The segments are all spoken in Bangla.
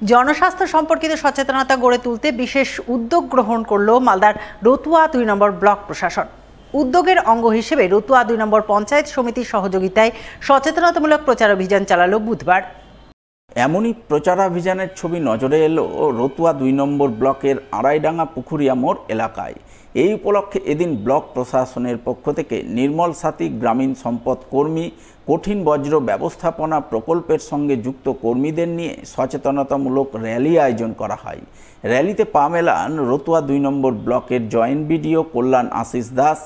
জনস্বাস্থ্য সম্পর্কিত সচেতনতা গড়ে তুলতে বিশেষ উদ্যোগ গ্রহণ করল মালদার রতুয়া ২ নম্বর ব্লক প্রশাসন। উদ্যোগের অঙ্গ হিসেবে রতুয়া ২ নম্বর পঞ্চায়েত সমিতির সহযোগিতায় সচেতনতামূলক প্রচার অভিযান চালালো বুধবার। এমনই প্রচারাভিযানের ছবি নজরে এলো রতুয়া ২ নম্বর ব্লকের আড়াইডাঙ্গা পুকুরিয়া মোড় এলাকায়। এই উপলক্ষে এদিন ব্লক প্রশাসনের পক্ষ থেকে নির্মল সাথী গ্রামীণ সম্পদ কর্মী কঠিন বজ্র ব্যবস্থাপনা প্রকল্পের সঙ্গে যুক্ত কর্মীদের নিয়ে সচেতনতামূলক র্যালি আয়োজন করা হয়। র্যালিতে পা মেলান রতুয়া ২ নম্বর ব্লকের জয়েন্ট বিডিও কল্যাণ আশিস দাস,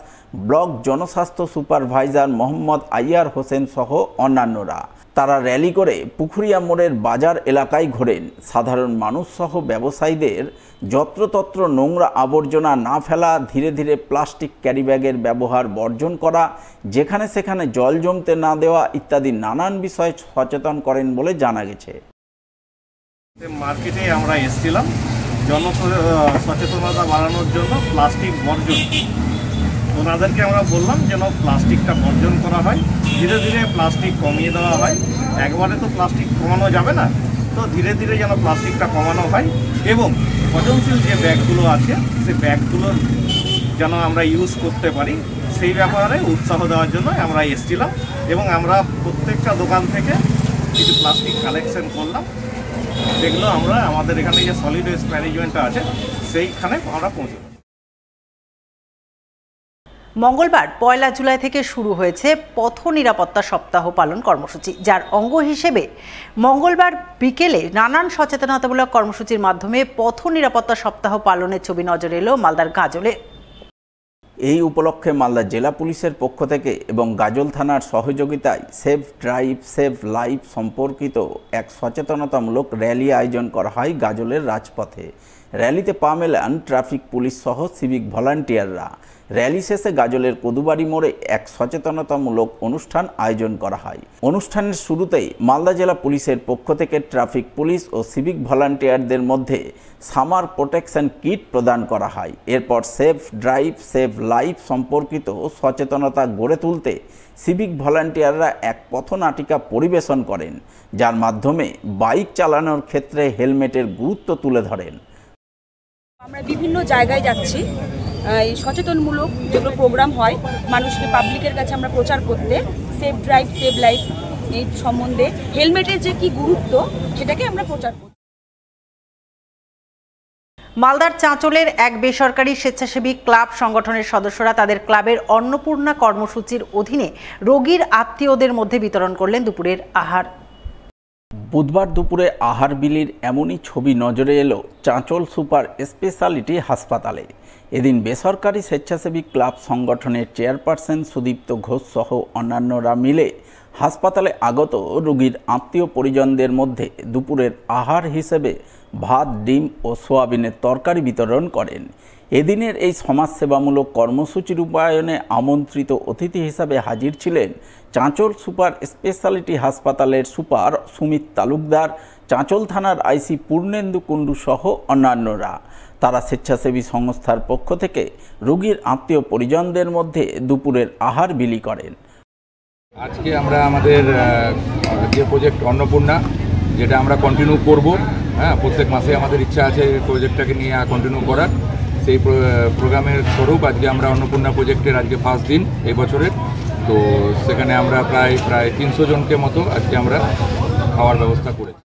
ব্লক জনস্বাস্থ্য সুপারভাইজার মোহাম্মদ আইয়ার হোসেন সহ অন্যান্যরা। তারা র্যালি করে পুকুরিয়া মোড়ের বাজার এলাকায় ঘোরেন। সাধারণ মানুষ সহ ব্যবসায়ীদের যত্রতত্র নোংরা আবর্জনা না ফেলা, ধীরে ধীরে প্লাস্টিক ক্যারিব্যাগের ব্যবহার বর্জন করা, যেখানে সেখানে জল জমতে না দেওয়া ইত্যাদি নানান বিষয়ে সচেতন করেন বলে জানা গেছে। মার্কেটে আমরা এসেছিলাম সচেতনতা বাড়ানোর জন্য প্লাস্টিক বর্জন। ওনাদেরকে আমরা বললাম যেন প্লাস্টিকটা বর্জন করা হয়, ধীরে ধীরে প্লাস্টিক কমিয়ে দেওয়া হয়। একবারে তো প্লাস্টিক কমানো যাবে না, তো ধীরে ধীরে যেন প্লাস্টিকটা কমানো হয় এবং পচনশীল যে ব্যাগগুলো আছে সেই ব্যাগগুলো যেন আমরা ইউজ করতে পারি, সেই ব্যাপারে উৎসাহ দেওয়ার জন্য আমরা এসেছিলাম এবং আমরা প্রত্যেকটা দোকান থেকে কিছু প্লাস্টিক কালেকশন করলাম, যেগুলো আমরা আমাদের এখানে যে সলিড ওয়েস্ট ম্যানেজমেন্টটা আছে সেইখানে আমরা পৌঁছে। মঙ্গলবার ১ জুলাই থেকে শুরু হয়েছে পথ নিরাপত্তা সপ্তাহ পালন কর্মসূচি, যার অঙ্গ হিসেবে মঙ্গলবার বিকেলে নানান সচেতনতামূলক কর্মসূচির মাধ্যমে পথ নিরাপত্তা সপ্তাহ পালনের ছবি নজরে এলো মালদার গাজলে। এই উপলক্ষে মালদা জেলা পুলিশের পক্ষ থেকে এবং গাজল থানার সহযোগিতায় সেভ ড্রাইভ সেভ লাইফ সম্পর্কিত এক সচেতনতামূলক র্যালি আয়োজন করা হয় গাজলের রাজপথে। র্যালিতে পা মেলান ট্রাফিক পুলিশ সহ সিভিক ভলান্টিয়াররা। র্যালি শেষে গাজলের কদুবাড়ি মোড়ে এক সচেতনতামূলক অনুষ্ঠান আয়োজন করা হয়। অনুষ্ঠানের শুরুতেই মালদা জেলা পুলিশের পক্ষ থেকে ট্রাফিক পুলিশ ও সিভিক ভলান্টিয়ারদের মধ্যে সামার প্রোটেকশন কিট প্রদান করা হয়। এরপর সেভ ড্রাইভ সেভ লাইফ সম্পর্কিত সচেতনতা গড়ে তুলতে সিভিক ভলান্টিয়াররা এক পথনাটিকা পরিবেশন করেন, যার মাধ্যমে বাইক চালানোর ক্ষেত্রে হেলমেটের গুরুত্ব তুলে ধরেন। আমরা বিভিন্ন জায়গায় যাচ্ছি, এই সচেতনমূলক যেগুলো প্রোগ্রাম হয় মানুষকে পাবলিকের কাছে আমরা প্রচার করতে, সেভ ড্রাইভ সেভ লাইফ এই সম্বন্ধে হেলমেটের যে কি গুরুত্ব সেটাকে আমরা প্রচার করি। মালদার চাঁচলের এক বেসরকারি স্বেচ্ছাসেবী ক্লাব সংগঠনের সদস্যরা তাদের ক্লাবের অন্নপূর্ণা কর্মসূচির অধীনে রোগীর আত্মীয়দের মধ্যে বিতরণ করলেন দুপুরের আহার। বুধবার দুপুরে আহার বিলির এমনই ছবি নজরে এলো চাঁচল সুপার স্পেশালিটি হাসপাতালে। এদিন বেসরকারি স্বেচ্ছাসেবী ক্লাব সংগঠনের চেয়ারপারসন সুদীপ্ত ঘোষ সহ অন্যান্যরা মিলে হাসপাতালে আগত রোগীর আত্মীয় পরিজনদের মধ্যে দুপুরের আহার হিসেবে ভাত, ডিম ও সোয়াবিনের তরকারি বিতরণ করেন। এদিনের এই সমাজসেবামূলক কর্মসূচি রূপায়ণে আমন্ত্রিত অতিথি হিসাবে হাজির ছিলেন চাঁচল সুপার স্পেশালিটি হাসপাতালের সুপার সুমিত তালুকদার, চাঁচল থানার আইসি পূর্ণেন্দু কুণ্ডু সহ অন্যান্যরা। তারা স্বেচ্ছাসেবী সংস্থার পক্ষ থেকে রোগীর আত্মীয় পরিজনদের মধ্যে দুপুরের আহার বিলি করেন। আজকে আমরা আমাদের যে প্রজেক্ট অন্নপূর্ণা, যেটা আমরা কন্টিনিউ করব, প্রত্যেক মাসে আমাদের ইচ্ছা আছে প্রজেক্টটাকে নিয়ে কন্টিনিউ করার। সেই প্রোগ্রামের স্বরূপ আজকে আমরা অন্নপূর্ণা প্রজেক্টের আজকে ফার্স্ট দিন এই বছরের। তো সেখানে আমরা প্রায় ৩০০ জনকে মতো আজকে আমরা খাওয়ার ব্যবস্থা করেছি।